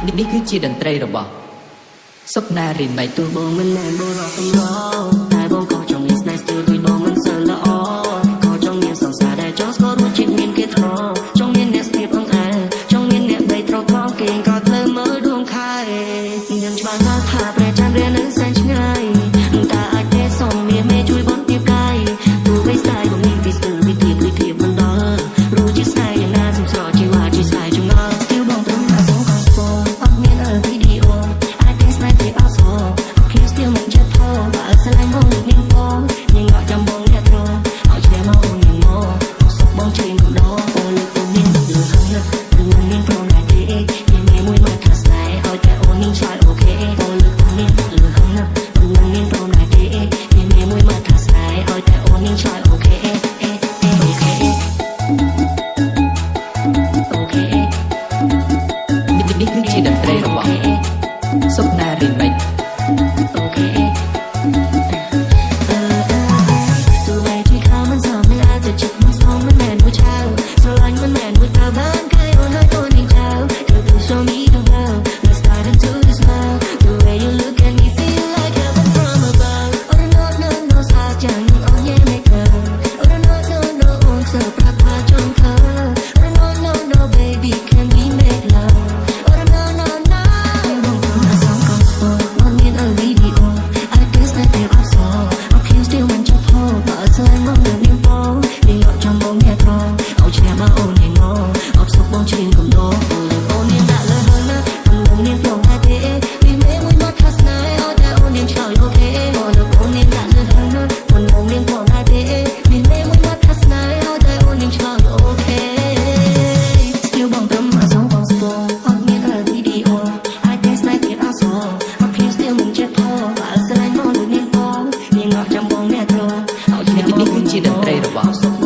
នេះគឺជាតន្ត្រីរបស់សុកណារីម៉េក ទោះបងមិនណែនបងរកកំឡោតែបងក៏ចង់មានស្នេហ៍ស្ទើរដូចបងមិនសូវល្អក៏ចង់មានសង្សារដែលចង់ស្គាល់រសជាតិមានគេត្រង់ចង់មានអ្នកស្ទាបអង្អែលចង់មានអ្នកបីត្រង់ផងគេក៏ធ្វើមើលដួងខែយើងច្បាស់ថាព្រះច័ន្ទរៀននៅសែនឆ្ងាយតែអាចទេសុំមានមេជួយបងទៀបកាយទោះបីស្ដាយបងមានពីស្ទើរពីធៀបមិនដល់รู้ជាស្នេហ៍យ៉ាងណាសំស្រោជីវ៉ាជួយស្ដាយចងល់ស្ទីលបងត្រឹមថាសូមខំស្ពងអត់មានវីដេអូអាចទេស្នេហ៍ទេអត់សោPlease still make it tall, but it's a line on the phone. You got jump on that road. I'll share my own more. So bong chain go down. All the things you hunger. Running from that day. You may move my cast line. I'll get on in child okay. All the things you hunger. Running from that day. You may move my cast line. I'll get on in child okay. Okay. នេះគឺជាតន្ត្រីរបស់សុកណារីម៉េក នេះគឺជាតន្ត្រីរបស់